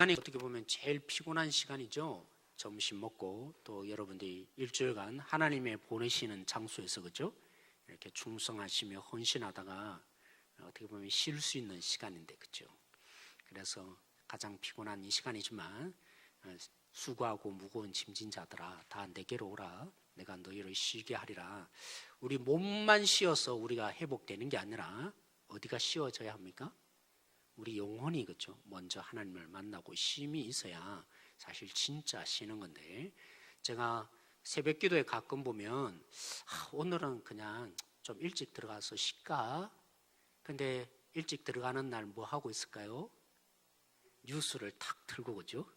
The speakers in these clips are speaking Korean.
시간이 어떻게 보면 제일 피곤한 시간이죠. 점심 먹고 또 여러분들이 일주일간 하나님의 보내시는 장소에서 그죠? 이렇게 충성하시며 헌신하다가 어떻게 보면 쉴 수 있는 시간인데 그죠? 그래서 가장 피곤한 이 시간이지만 수고하고 무거운 짐진 자들아 다 내게로 오라. 내가 너희를 쉬게 하리라. 우리 몸만 쉬어서 우리가 회복되는 게 아니라 어디가 쉬어져야 합니까? 우리 영혼이 그렇죠. 먼저 하나님을 만나고 쉼이 있어야 사실 진짜 쉬는 건데, 제가 새벽 기도에 가끔 보면 오늘은 그냥 좀 일찍 들어가서 쉴까? 근데 일찍 들어가는 날 뭐 하고 있을까요? 뉴스를 탁 틀고 그죠?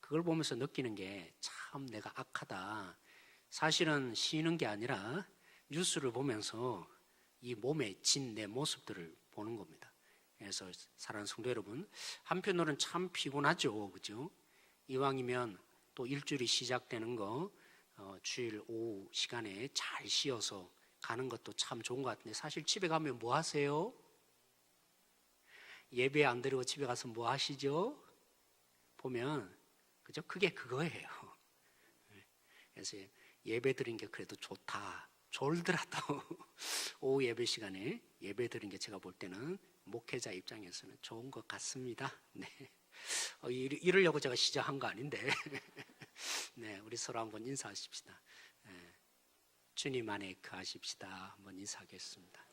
그걸 보면서 느끼는 게 참 내가 악하다. 사실은 쉬는 게 아니라 뉴스를 보면서 이 몸에 진 내 모습들을 보는 겁니다. 그래서 사랑하는 성도 여러분, 한편으로는 참 피곤하죠, 그죠? 이왕이면 또 일주일이 시작되는 거 주일 오후 시간에 잘 쉬어서 가는 것도 참 좋은 것 같은데, 사실 집에 가면 뭐 하세요? 예배 안 드리고 집에 가서 뭐 하시죠? 보면 그죠? 그게 그거예요. 그래서 예배 드린 게 그래도 좋다. 졸더라도 오후 예배 시간에 예배 드린 게 제가 볼 때는 목회자 입장에서는 좋은 것 같습니다. 네. 이러려고 제가 시작한 거 아닌데. 네, 우리 서로 한번 인사하십시다. 네, 주님 안에 거하십시다. 한번 인사하겠습니다.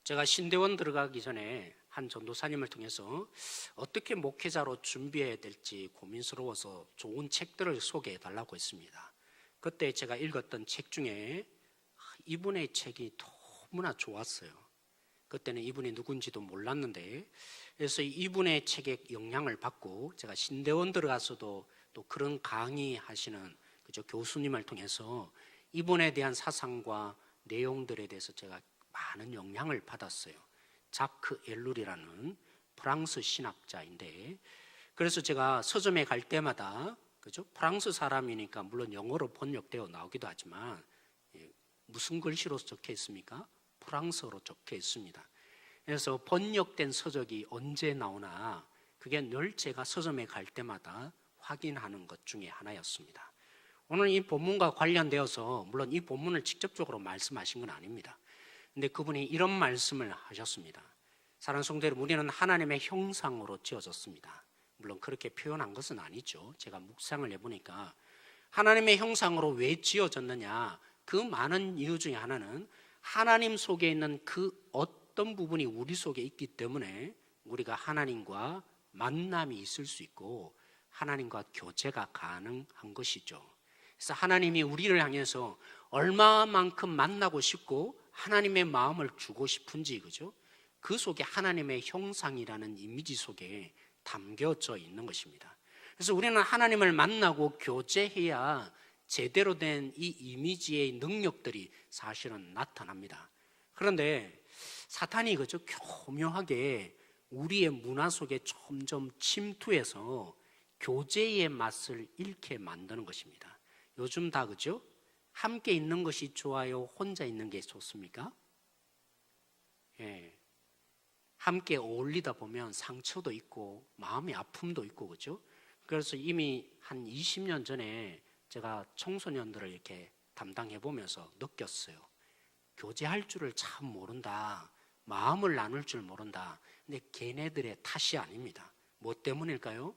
제가 신대원 들어가기 전에 한 전도사님을 통해서 어떻게 목회자로 준비해야 될지 고민스러워서 좋은 책들을 소개해 달라고 했습니다. 그때 제가 읽었던 책 중에 이분의 책이 너무나 좋았어요. 그때는 이분이 누군지도 몰랐는데, 그래서 이분의 책의 영향을 받고 제가 신대원 들어가서도 또 그런 강의하시는 그죠 교수님을 통해서 이분에 대한 사상과 내용들에 대해서 제가 많은 영향을 받았어요. 자크 엘룰이라는 프랑스 신학자인데, 그래서 제가 서점에 갈 때마다 그죠? 프랑스 사람이니까 물론 영어로 번역되어 나오기도 하지만 무슨 글씨로 적혀 있습니까? 프랑스어로 적혀 있습니다. 그래서 번역된 서적이 언제 나오나 그게 늘 제가 서점에 갈 때마다 확인하는 것 중에 하나였습니다. 오늘 이 본문과 관련되어서 물론 이 본문을 직접적으로 말씀하신 건 아닙니다. 근데 그분이 이런 말씀을 하셨습니다. 사랑하는 성도 여러분, 우리는 하나님의 형상으로 지어졌습니다. 물론 그렇게 표현한 것은 아니죠. 제가 묵상을 해보니까 하나님의 형상으로 왜 지어졌느냐, 그 많은 이유 중에 하나는 하나님 속에 있는 그 어떤 부분이 우리 속에 있기 때문에 우리가 하나님과 만남이 있을 수 있고 하나님과 교제가 가능한 것이죠. 그래서 하나님이 우리를 향해서 얼마만큼 만나고 싶고 하나님의 마음을 주고 싶은지 그죠? 그 속에 하나님의 형상이라는 이미지 속에 담겨져 있는 것입니다. 그래서 우리는 하나님을 만나고 교제해야 제대로 된 이 이미지의 능력들이 사실은 나타납니다. 그런데 사탄이 그죠? 교묘하게 우리의 문화 속에 점점 침투해서 교제의 맛을 잃게 만드는 것입니다. 요즘 다 그죠? 함께 있는 것이 좋아요? 혼자 있는 게 좋습니까? 예. 함께 어울리다 보면 상처도 있고 마음의 아픔도 있고 그죠? 그래서 이미 한 20년 전에 제가 청소년들을 이렇게 담당해 보면서 느꼈어요. 교제할 줄을 참 모른다. 마음을 나눌 줄 모른다. 근데 걔네들의 탓이 아닙니다. 뭐 때문일까요?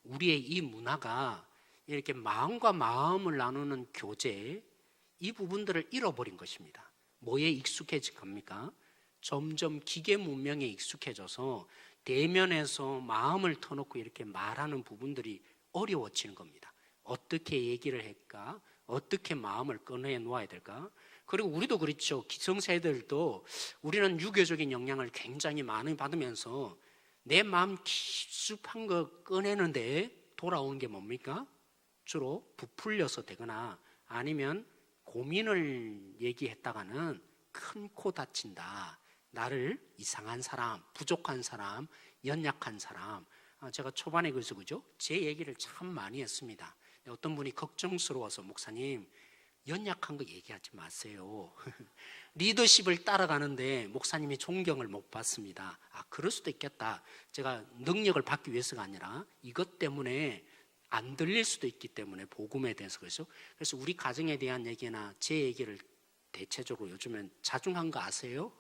우리의 이 문화가 이렇게 마음과 마음을 나누는 교제, 이 부분들을 잃어버린 것입니다. 뭐에 익숙해질 겁니까? 점점 기계 문명에 익숙해져서 대면에서 마음을 터놓고 이렇게 말하는 부분들이 어려워지는 겁니다. 어떻게 얘기를 할까? 어떻게 마음을 꺼내 놓아야 될까? 그리고 우리도 그렇죠. 기성세대들도 우리는 유교적인 영향을 굉장히 많이 받으면서 내 마음 깊숙한 거 꺼내는데 돌아오는 게 뭡니까? 주로 부풀려서 되거나 아니면 고민을 얘기했다가는 큰 코 다친다. 나를 이상한 사람, 부족한 사람, 연약한 사람. 제가 초반에 그래서 그죠? 제 얘기를 참 많이 했습니다. 어떤 분이 걱정스러워서 목사님, 연약한 거 얘기하지 마세요. 리더십을 따라가는데 목사님이 존경을 못 받습니다. 그럴 수도 있겠다. 제가 능력을 받기 위해서가 아니라 이것 때문에 안 들릴 수도 있기 때문에 복음에 대해서 그래서 우리 가정에 대한 얘기나 제 얘기를 대체적으로 요즘엔 자중한 거 아세요?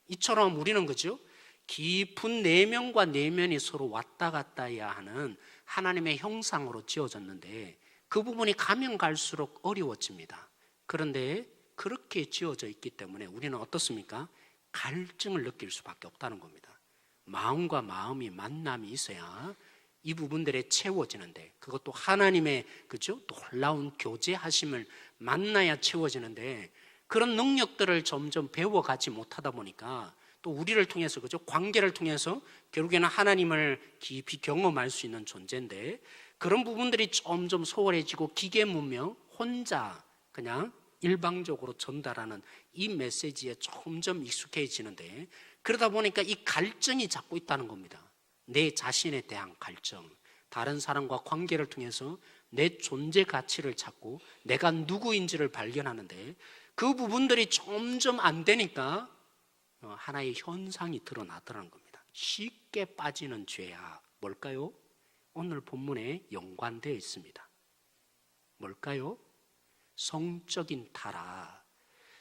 이처럼 우리는 그죠? 깊은 내면과 내면이 서로 왔다 갔다 해야 하는 하나님의 형상으로 지어졌는데 그 부분이 가면 갈수록 어려워집니다. 그런데 그렇게 지어져 있기 때문에 우리는 어떻습니까? 갈증을 느낄 수밖에 없다는 겁니다. 마음과 마음이 만남이 있어야 이 부분들에 채워지는데, 그것도 하나님의 그죠? 놀라운 교제하심을 만나야 채워지는데, 그런 능력들을 점점 배워가지 못하다 보니까 또 우리를 통해서 그죠? 관계를 통해서 결국에는 하나님을 깊이 경험할 수 있는 존재인데, 그런 부분들이 점점 소홀해지고 기계 문명, 혼자 그냥 일방적으로 전달하는 이 메시지에 점점 익숙해지는데, 그러다 보니까 이 갈증이 자꾸 있다는 겁니다. 내 자신에 대한 갈증, 다른 사람과 관계를 통해서 내 존재 가치를 찾고 내가 누구인지를 발견하는데, 그 부분들이 점점 안 되니까 하나의 현상이 드러나더라는 겁니다. 쉽게 빠지는 죄야. 뭘까요? 오늘 본문에 연관되어 있습니다. 뭘까요? 성적인 타락.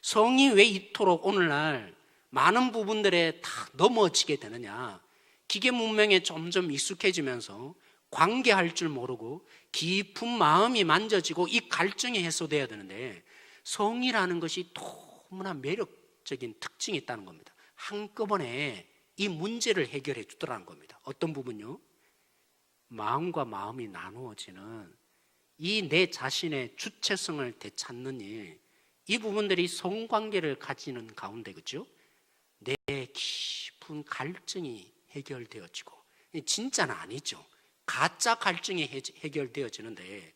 성이 왜 이토록 오늘날 많은 부분들에 다 넘어지게 되느냐? 기계 문명에 점점 익숙해지면서 관계할 줄 모르고 깊은 마음이 만져지고 이 갈증이 해소돼야 되는데, 성이라는 것이 너무나 매력적인 특징이 있다는 겁니다. 한꺼번에 이 문제를 해결해 주더라는 겁니다. 어떤 부분요? 마음과 마음이 나누어지는 이 내 자신의 주체성을 되찾는 일, 이 부분들이 성관계를 가지는 가운데 그죠? 내 깊은 갈증이 해결되어지고, 진짜는 아니죠. 가짜 갈증이 해결되어지는데,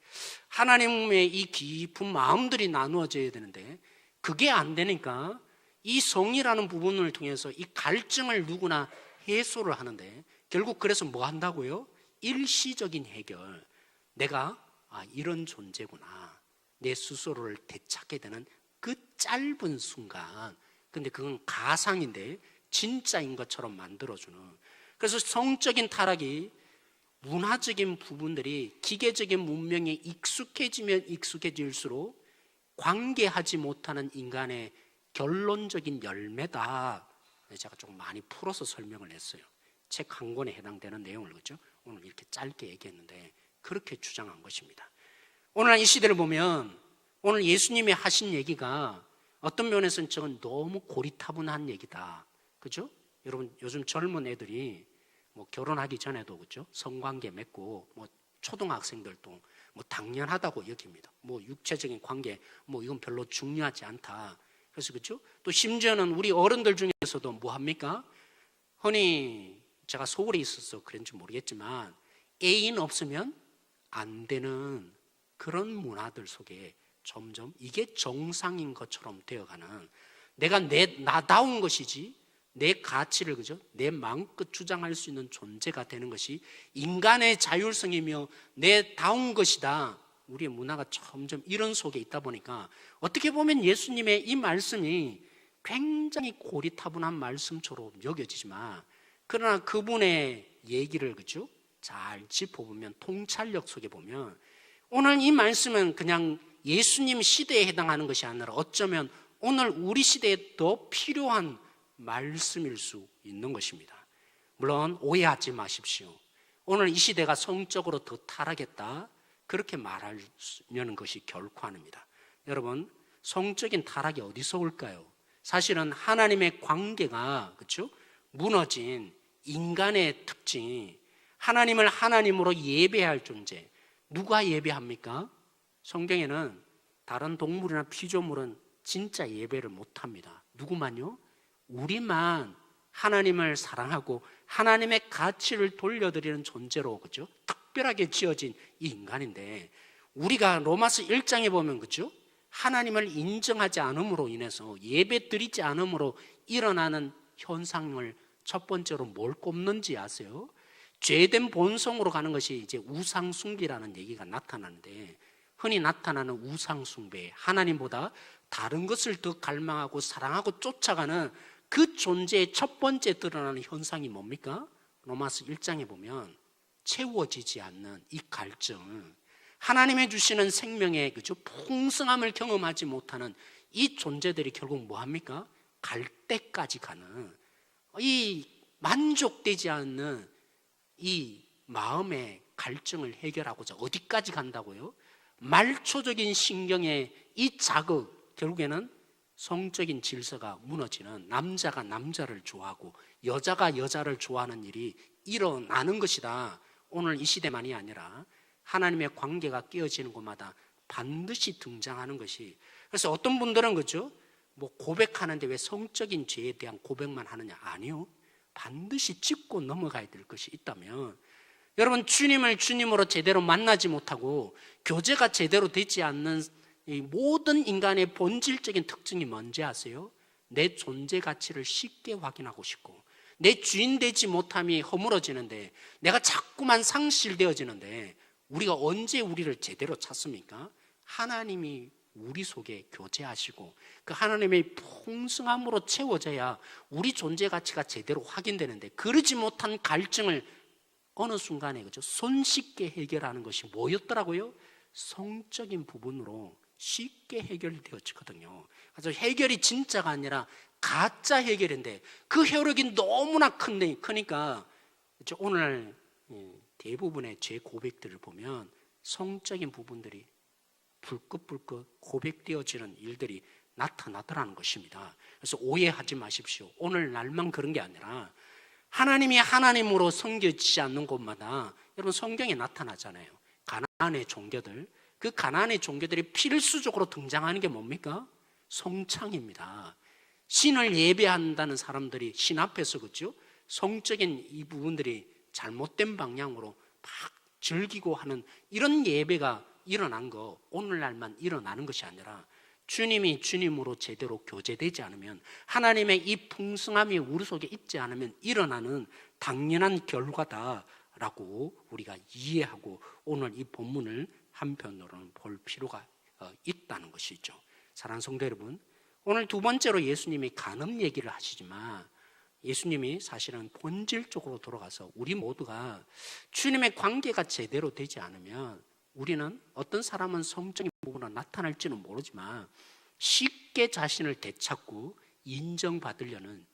하나님의 이 깊은 마음들이 나누어져야 되는데 그게 안 되니까 이 성이라는 부분을 통해서 이 갈증을 누구나 해소를 하는데, 결국 그래서 뭐 한다고요? 일시적인 해결. 내가 이런 존재구나, 내 스스로를 되찾게 되는 그 짧은 순간. 근데 그건 가상인데 진짜인 것처럼 만들어주는, 그래서 성적인 타락이 문화적인 부분들이 기계적인 문명에 익숙해지면 익숙해질수록 관계하지 못하는 인간의 결론적인 열매다. 제가 좀 많이 풀어서 설명을 했어요. 책 한 권에 해당되는 내용을 그죠? 오늘 이렇게 짧게 얘기했는데 그렇게 주장한 것입니다. 오늘 이 시대를 보면 오늘 예수님이 하신 얘기가 어떤 면에서는 저건 너무 고리타분한 얘기다. 그죠? 여러분 요즘 젊은 애들이 뭐 결혼하기 전에도 그죠? 성관계 맺고 뭐 초등학생들도 뭐 당연하다고 여깁니다. 뭐 육체적인 관계 뭐 이건 별로 중요하지 않다. 그래서 그죠? 또 심지어는 우리 어른들 중에서도 뭐 합니까? 흔히 제가 소홀히 있어서 그런지 모르겠지만 애인 없으면 안 되는 그런 문화들 속에 점점 이게 정상인 것처럼 되어가는, 내가 나다운 것이지 내 가치를 그죠? 내 마음껏 주장할 수 있는 존재가 되는 것이 인간의 자율성이며 내다운 것이다. 우리의 문화가 점점 이런 속에 있다 보니까 어떻게 보면 예수님의 이 말씀이 굉장히 고리타분한 말씀처럼 여겨지지만, 그러나 그분의 얘기를 그죠? 잘 짚어보면 통찰력 속에 보면 오늘 이 말씀은 그냥 예수님 시대에 해당하는 것이 아니라 어쩌면 오늘 우리 시대에 더 필요한 말씀일 수 있는 것입니다. 물론 오해하지 마십시오. 오늘 이 시대가 성적으로 더 타락했다 그렇게 말하려는 것이 결코 아닙니다. 여러분, 성적인 타락이 어디서 올까요? 사실은 하나님의 관계가 그렇죠? 무너진 인간의 특징이 하나님을 하나님으로 예배할 존재. 누가 예배합니까? 성경에는 다른 동물이나 피조물은 진짜 예배를 못합니다. 누구만요? 우리만 하나님을 사랑하고 하나님의 가치를 돌려드리는 존재로 그죠? 특별하게 지어진 이 인간인데, 우리가 로마서 1장에 보면 그죠? 하나님을 인정하지 않음으로 인해서 예배 드리지 않음으로 일어나는 현상을 첫 번째로 뭘 꼽는지 아세요? 죄된 본성으로 가는 것이 이제 우상숭배라는 얘기가 나타나는데, 흔히 나타나는 우상숭배, 하나님보다 다른 것을 더 갈망하고 사랑하고 쫓아가는 그 존재의 첫 번째 드러나는 현상이 뭡니까? 로마서 1장에 보면 채워지지 않는 이 갈증, 하나님의 주시는 생명의 풍성함을 경험하지 못하는 이 존재들이 결국 뭐합니까? 갈 때까지 가는, 이 만족되지 않는 이 마음의 갈증을 해결하고자 어디까지 간다고요? 말초적인 신경의 이 자극, 결국에는 성적인 질서가 무너지는, 남자가 남자를 좋아하고 여자가 여자를 좋아하는 일이 일어나는 것이다. 오늘 이 시대만이 아니라 하나님의 관계가 깨어지는 곳마다 반드시 등장하는 것이. 그래서 어떤 분들은 그죠? 뭐 고백하는데 왜 성적인 죄에 대한 고백만 하느냐? 아니요. 반드시 짚고 넘어가야 될 것이 있다면, 여러분, 주님을 주님으로 제대로 만나지 못하고 교제가 제대로 되지 않는 이 모든 인간의 본질적인 특징이 뭔지 아세요? 내 존재 가치를 쉽게 확인하고 싶고, 내 주인 되지 못함이 허물어지는데, 내가 자꾸만 상실되어지는데, 우리가 언제 우리를 제대로 찾습니까? 하나님이 우리 속에 교제하시고 그 하나님의 풍성함으로 채워져야 우리 존재 가치가 제대로 확인되는데, 그러지 못한 갈증을 어느 순간에 손쉽게 해결하는 것이 뭐였더라고요? 성적인 부분으로 쉽게 해결되어지거든요. 그래서 해결이 진짜가 아니라 가짜 해결인데 그 효력이 너무나 크니까 오늘 대부분의 제 고백들을 보면 성적인 부분들이 불긋불긋 고백되어지는 일들이 나타나더라는 것입니다. 그래서 오해하지 마십시오. 오늘 날만 그런 게 아니라 하나님이 하나님으로 섬겨지지 않는 곳마다 여러분 성경에 나타나잖아요. 가나안의 종교들, 그 가나안의 종교들이 필수적으로 등장하는 게 뭡니까? 성창입니다. 신을 예배한다는 사람들이 신 앞에서 그죠? 성적인 이 부분들이 잘못된 방향으로 막 즐기고 하는 이런 예배가 일어난 거, 오늘날만 일어나는 것이 아니라 주님이 주님으로 제대로 교제되지 않으면, 하나님의 이 풍성함이 우리 속에 있지 않으면 일어나는 당연한 결과다라고 우리가 이해하고 오늘 이 본문을 한편으로는 볼 필요가 있다는 것이죠. 사랑하는 성도 여러분, 오늘 두 번째로 예수님이 간음 얘기를 하시지만, 예수님이 사실은 본질적으로 돌아가서 우리 모두가 주님의 관계가 제대로 되지 않으면, 우리는 어떤 사람은 성적인 부분으로 나타날지는 모르지만 쉽게 자신을 되찾고 인정받으려는,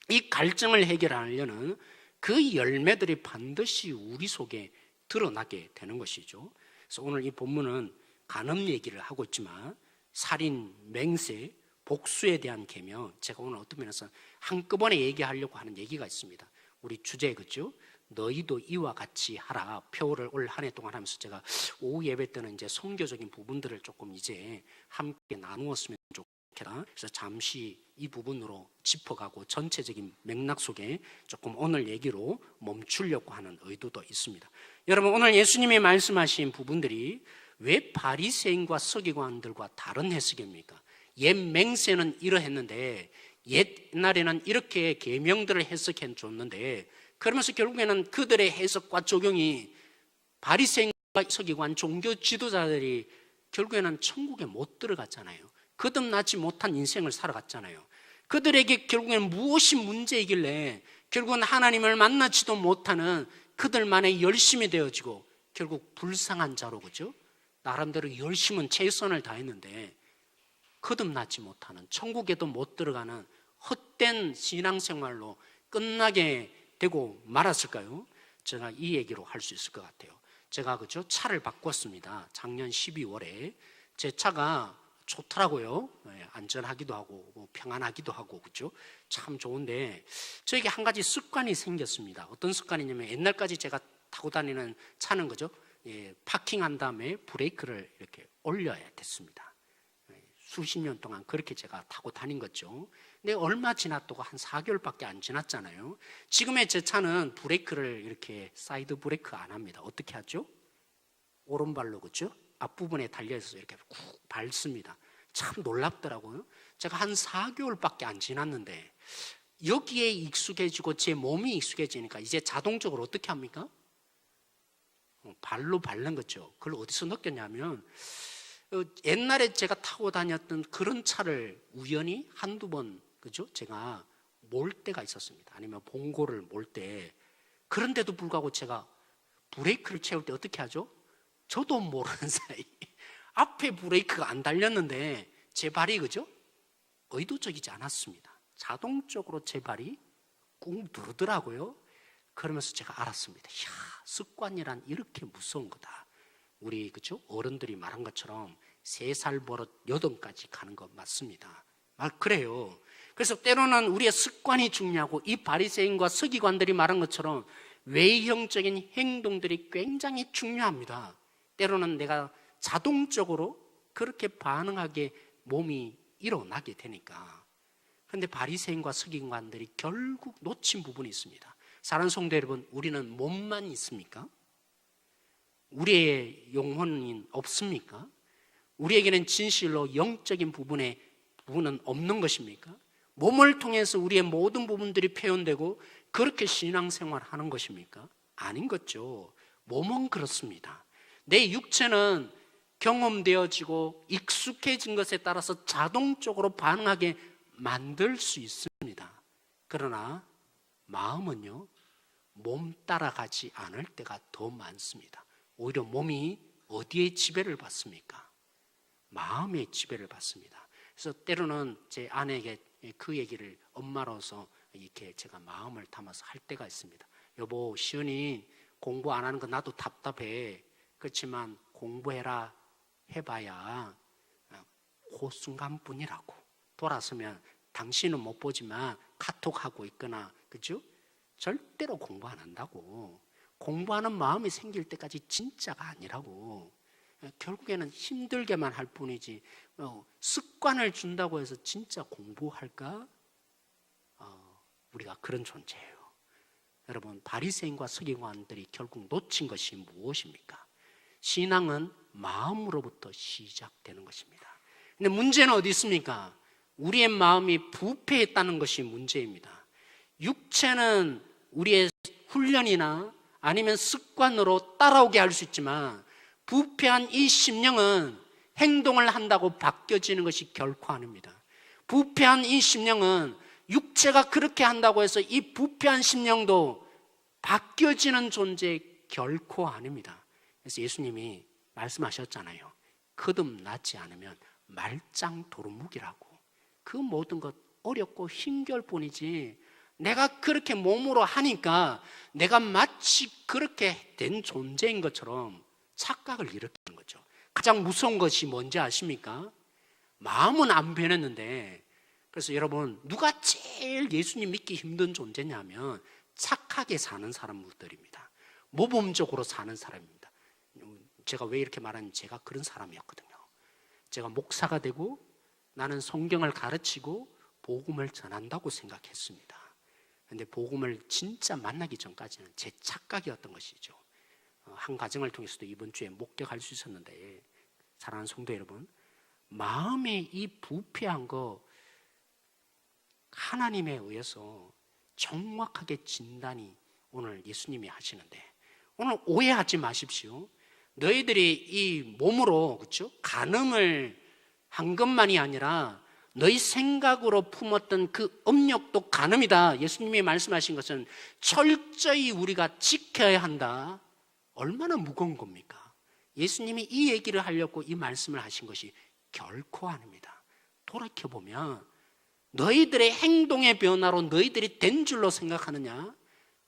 이 갈증을 해결하려는 그 열매들이 반드시 우리 속에 드러나게 되는 것이죠. 그래서 오늘 이 본문은 간음 얘기를 하고 있지만 살인, 맹세, 복수에 대한 계명, 제가 오늘 어떤 면에서 한꺼번에 얘기하려고 하는 얘기가 있습니다. 우리 주제 그죠? 너희도 이와 같이 하라. 표를 올 한 해 동안 하면서 제가 오후 예배 때는 이제 선교적인 부분들을 조금 이제 함께 나누었으면 좋겠다. 그래서 잠시 이 부분으로 짚어가고 전체적인 맥락 속에 조금 오늘 얘기로 멈추려고 하는 의도도 있습니다. 여러분, 오늘 예수님이 말씀하신 부분들이 왜 바리새인과 서기관들과 다른 해석입니까? 옛 맹세는 이러했는데 옛날에는 이렇게 계명들을 해석해 줬는데, 그러면서 결국에는 그들의 해석과 적용이 바리새인과 서기관 종교 지도자들이 결국에는 천국에 못 들어갔잖아요. 거듭나지 못한 인생을 살아갔잖아요. 그들에게 결국에는 무엇이 문제이길래 결국은 하나님을 만나지도 못하는 그들만의 열심이 되어지고 결국 불쌍한 자로, 그죠? 나름대로 열심은 최선을 다했는데 거듭나지 못하는, 천국에도 못 들어가는 헛된 신앙생활로 끝나게 되고 말았을까요? 제가 이 얘기로 할 수 있을 것 같아요. 제가 그죠? 차를 바꿨습니다. 작년 12월에 제 차가 좋더라고요. 안전하기도 하고 뭐 평안하기도 하고 그죠? 참 좋은데 저에게 한 가지 습관이 생겼습니다. 어떤 습관이냐면, 옛날까지 제가 타고 다니는 차는 그죠? 파킹한 다음에 브레이크를 이렇게 올려야 됐습니다. 수십 년 동안 그렇게 제가 타고 다닌 거죠. 근데 얼마 지났다고 한 4개월밖에 안 지났잖아요. 지금의 제 차는 브레이크를 이렇게 사이드 브레이크 안 합니다. 어떻게 하죠? 오른발로, 그죠? 앞부분에 달려있어서 이렇게 쿡 밟습니다. 참 놀랍더라고요. 제가 한 4개월밖에 안 지났는데 여기에 익숙해지고 제 몸이 익숙해지니까 이제 자동적으로 어떻게 합니까? 발로 밟는 거죠. 그걸 어디서 느꼈냐면 옛날에 제가 타고 다녔던 그런 차를 우연히 한두 번, 그죠? 제가 몰 때가 있었습니다. 아니면 봉고를 몰 때. 그런데도 불구하고 제가 브레이크를 채울 때 어떻게 하죠? 저도 모르는 사이 앞에 브레이크가 안 달렸는데 제 발이, 그죠? 의도적이지 않았습니다. 자동적으로 제 발이 꾹 누르더라고요. 그러면서 제가 알았습니다. 이야, 습관이란 이렇게 무서운 거다. 우리, 그죠? 어른들이 말한 것처럼 3살 버릇 8까지 가는 거 맞습니다. 그래요. 그래서 때로는 우리의 습관이 중요하고, 이 바리새인과 서기관들이 말한 것처럼 외형적인 행동들이 굉장히 중요합니다. 때로는 내가 자동적으로 그렇게 반응하게 몸이 일어나게 되니까. 그런데 바리새인과 서기관들이 결국 놓친 부분이 있습니다. 사랑하는 성도 여러분, 우리는 몸만 있습니까? 우리의 영혼은 없습니까? 우리에게는 진실로 영적인 부분은 없는 것입니까? 몸을 통해서 우리의 모든 부분들이 표현되고 그렇게 신앙생활을 하는 것입니까? 아닌 거죠. 몸은 그렇습니다. 내 육체는 경험되어지고 익숙해진 것에 따라서 자동적으로 반응하게 만들 수 있습니다. 그러나 마음은요, 몸 따라가지 않을 때가 더 많습니다. 오히려 몸이 어디에 지배를 받습니까? 마음의 지배를 받습니다. 그래서 때로는 제 아내에게 그 얘기를 엄마로서 이렇게 제가 마음을 담아서 할 때가 있습니다. 여보, 시은이 공부 안 하는 거 나도 답답해. 그렇지만 공부해라 해봐야 그 순간뿐이라고. 돌아서면 당신은 못 보지만 카톡하고 있거나, 그죠? 절대로 공부 안 한다고. 공부하는 마음이 생길 때까지 진짜가 아니라고. 결국에는 힘들게만 할 뿐이지 습관을 준다고 해서 진짜 공부할까? 우리가 그런 존재예요. 여러분, 바리새인과 서기관들이 결국 놓친 것이 무엇입니까? 신앙은 마음으로부터 시작되는 것입니다. 근데 문제는 어디 있습니까? 우리의 마음이 부패했다는 것이 문제입니다. 육체는 우리의 훈련이나 아니면 습관으로 따라오게 할 수 있지만, 부패한 이 심령은 행동을 한다고 바뀌어지는 것이 결코 아닙니다. 부패한 이 심령은 육체가 그렇게 한다고 해서 이 부패한 심령도 바뀌어지는 존재 결코 아닙니다. 그래서 예수님이 말씀하셨잖아요. 거듭나지 않으면 말짱 도루묵이라고. 그 모든 것 어렵고 힘겨울 뿐이지, 내가 그렇게 몸으로 하니까 내가 마치 그렇게 된 존재인 것처럼 착각을 일으키는 거죠. 가장 무서운 것이 뭔지 아십니까? 마음은 안 변했는데. 그래서 여러분, 누가 제일 예수님 믿기 힘든 존재냐면 착하게 사는 사람들입니다. 모범적으로 사는 사람입니다. 제가 왜 이렇게 말하냐면 제가 그런 사람이었거든요. 제가 목사가 되고 나는 성경을 가르치고 복음을 전한다고 생각했습니다. 그런데 복음을 진짜 만나기 전까지는 제 착각이었던 것이죠. 한 가정을 통해서도 이번 주에 목격할 수 있었는데, 사랑하는 성도 여러분, 마음의 이 부패한 거 하나님에 의해서 정확하게 진단이 오늘 예수님이 하시는데, 오늘 오해하지 마십시오. 너희들이 이 몸으로, 그렇죠? 간음을 한 것만이 아니라 너희 생각으로 품었던 그 음욕도 간음이다. 예수님이 말씀하신 것은 철저히 우리가 지켜야 한다. 얼마나 무거운 겁니까? 예수님이 이 얘기를 하려고 이 말씀을 하신 것이 결코 아닙니다. 돌이켜보면 너희들의 행동의 변화로 너희들이 된 줄로 생각하느냐?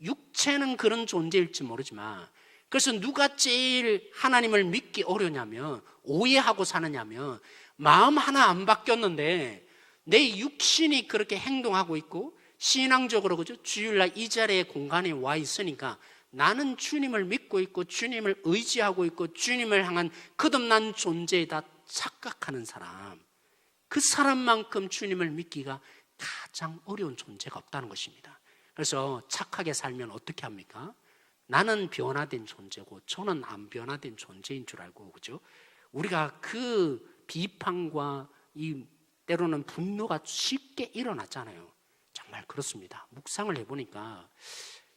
육체는 그런 존재일지 모르지만, 그래서 누가 제일 하나님을 믿기 어려냐면, 오해하고 사느냐면, 마음 하나 안 바뀌었는데 내 육신이 그렇게 행동하고 있고 신앙적으로, 그죠? 주일날 이 자리에 공간에 와 있으니까 나는 주님을 믿고 있고 주님을 의지하고 있고 주님을 향한 거듭난 존재이다 착각하는 사람, 그 사람만큼 주님을 믿기가 가장 어려운 존재가 없다는 것입니다. 그래서 착하게 살면 어떻게 합니까? 나는 변화된 존재고 저는 안 변화된 존재인 줄 알고, 그죠? 우리가 그 비판과 이 때로는 분노가 쉽게 일어났잖아요. 정말 그렇습니다. 묵상을 해보니까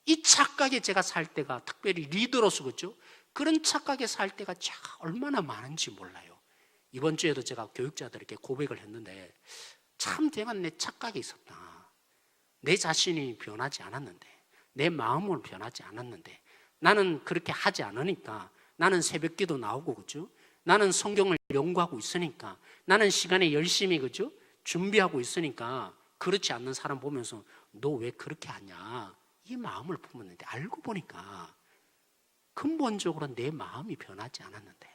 이 착각에 제가 살 때가, 특별히 리더로서, 그죠? 그런 착각에 살 때가 참 얼마나 많은지 몰라요. 이번 주에도 제가 교육자들에게 고백을 했는데 참 내가 내 착각이 있었다. 내 자신이 변하지 않았는데, 내 마음은 변하지 않았는데, 나는 그렇게 하지 않으니까, 나는 새벽기도 나오고, 그죠? 나는 성경을 연구하고 있으니까, 나는 시간에 열심히, 그죠? 준비하고 있으니까, 그렇지 않는 사람 보면서 너 왜 그렇게 하냐? 이 마음을 품었는데 알고 보니까 근본적으로 내 마음이 변하지 않았는데,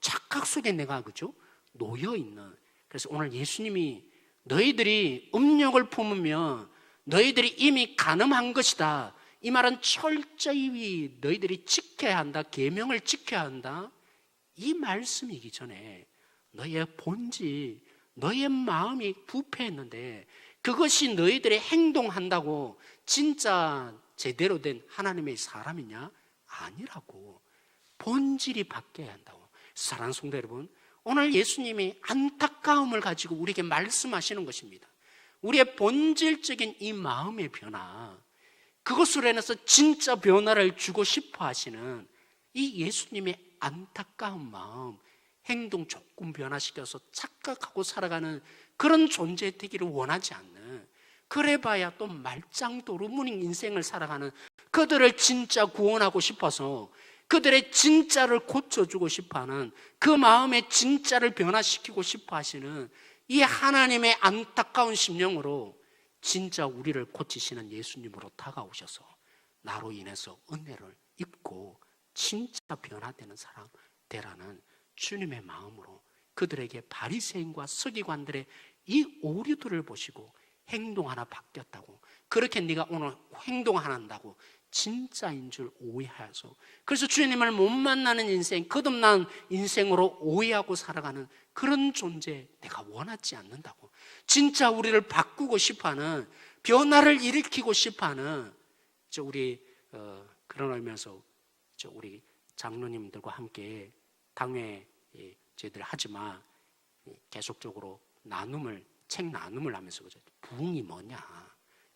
착각 속에 내가, 그죠? 놓여 있는. 그래서 오늘 예수님이 너희들이 음욕을 품으면 너희들이 이미 간음한 것이다. 이 말은 철저히 너희들이 지켜야 한다. 계명을 지켜야 한다. 이 말씀이기 전에 너의 본질, 너의 마음이 부패했는데 그것이 너희들이 행동한다고 진짜 제대로 된 하나님의 사람이냐? 아니라고. 본질이 바뀌어야 한다고. 사랑하는 성도 여러분, 오늘 예수님이 안타까움을 가지고 우리에게 말씀하시는 것입니다. 우리의 본질적인 이 마음의 변화, 그것으로 인해서 진짜 변화를 주고 싶어 하시는 이 예수님의 안타까운 마음, 행동 조금 변화시켜서 착각하고 살아가는 그런 존재 되기를 원하지 않는, 그래봐야 또 말짱도루묵 인생을 살아가는 그들을 진짜 구원하고 싶어서 그들의 진짜를 고쳐주고 싶어하는, 그 마음의 진짜를 변화시키고 싶어 하시는 이 하나님의 안타까운 심령으로 진짜 우리를 고치시는 예수님으로 다가오셔서 나로 인해서 은혜를 입고 진짜 변화되는 사람 되라는 주님의 마음으로 그들에게 바리새인과 서기관들의 이 오류들을 보시고 행동 하나 바뀌었다고, 그렇게 네가 오늘 행동 하나 한다고 진짜인 줄 오해하여서, 그래서 주님을 못 만나는 인생, 거듭난 인생으로 오해하고 살아가는 그런 존재 내가 원하지 않는다고. 진짜 우리를 바꾸고 싶어하는, 변화를 일으키고 싶어하는 우리 그런 의미에서 우리 장로님들과 함께 당회 저희들 하지만 계속적으로 책 나눔을 하면서 그죠. 부흥이 뭐냐?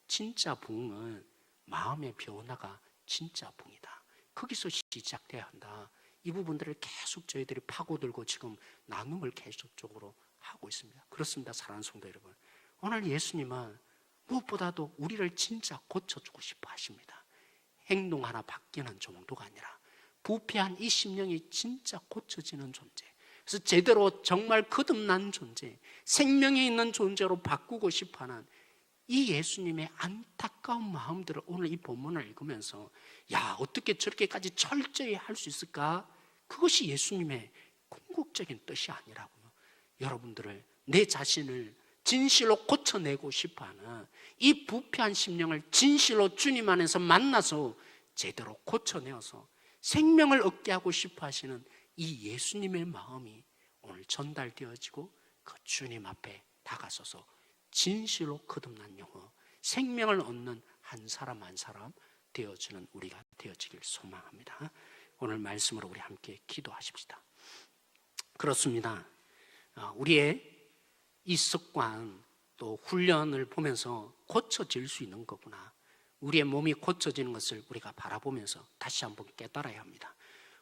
진짜 부흥은 마음의 변화가 진짜 부흥이다. 거기서 시작돼야 한다. 이 부분들을 계속 저희들이 파고들고 지금 나눔을 계속적으로 하고 있습니다. 그렇습니다. 사랑하는 성도 여러분, 오늘 예수님은 무엇보다도 우리를 진짜 고쳐주고 싶어 하십니다. 행동 하나 바뀌는 정도가 아니라 부패한 이 심령이 진짜 고쳐지는 존재, 그래서 제대로 정말 거듭난 존재, 생명이 있는 존재로 바꾸고 싶어하는 이 예수님의 안타까운 마음들을 오늘 이 본문을 읽으면서, 야, 어떻게 저렇게까지 철저히 할 수 있을까? 그것이 예수님의 궁극적인 뜻이 아니라고요. 여러분들을, 내 자신을 진실로 고쳐내고 싶어하는 이 부패한 심령을 진실로 주님 안에서 만나서 제대로 고쳐내어서 생명을 얻게 하고 싶어 하시는 이 예수님의 마음이 오늘 전달되어지고 그 주님 앞에 다가서서 진실로 거듭난 영혼, 생명을 얻는 한 사람 한 사람 되어주는 우리가 되어지길 소망합니다. 오늘 말씀으로 우리 함께 기도하십시다. 그렇습니다. 우리의 이 습관 또 훈련을 보면서 고쳐질 수 있는 거구나, 우리의 몸이 고쳐지는 것을 우리가 바라보면서 다시 한번 깨달아야 합니다.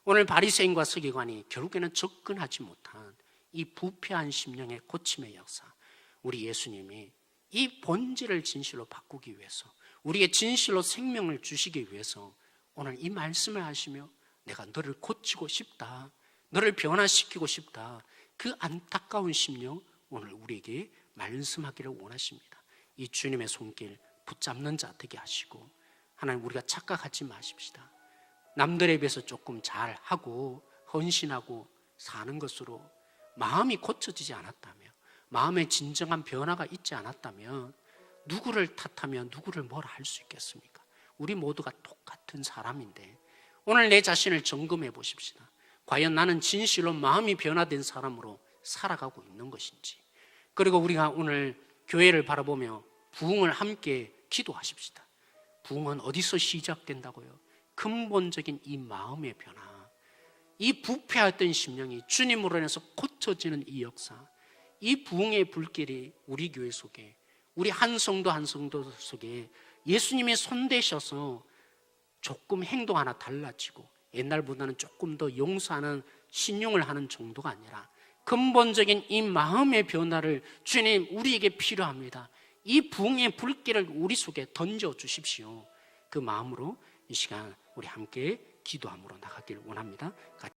오늘 바리새인과 서기관이 결국에는 접근하지 못한 이 부패한 심령의 고침의 역사, 우리 예수님이 이 본질을 진실로 바꾸기 위해서, 우리의 진실로 생명을 주시기 위해서 오늘 이 말씀을 하시며 내가 너를 고치고 싶다, 너를 변화시키고 싶다, 그 안타까운 심령 오늘 우리에게 말씀하기를 원하십니다. 이 주님의 손길 붙잡는 자 되게 하시고, 하나님, 우리가 착각하지 마십시다. 남들에 비해서 조금 잘하고 헌신하고 사는 것으로 마음이 고쳐지지 않았다면, 마음에 진정한 변화가 있지 않았다면 누구를 탓하며 누구를 뭐라 할 수 있겠습니까? 우리 모두가 똑같은 사람인데 오늘 내 자신을 점검해 보십시다. 과연 나는 진실로 마음이 변화된 사람으로 살아가고 있는 것인지. 그리고 우리가 오늘 교회를 바라보며 부흥을 함께 기도하십시다. 부흥은 어디서 시작된다고요? 근본적인 이 마음의 변화, 이 부패했던 심령이 주님으로 인해서 고쳐지는 이 역사, 이 부흥의 불길이 우리 교회 속에, 우리 한 성도 한 성도 속에 예수님이 손대셔서 조금 행동 하나 달라지고 옛날보다는 조금 더 용서하는, 신용을 하는 정도가 아니라 근본적인 이 마음의 변화를 주님, 우리에게 필요합니다. 이 부흥의 불길을 우리 속에 던져 주십시오. 그 마음으로 이 시간 우리 함께 기도함으로 나가길 원합니다.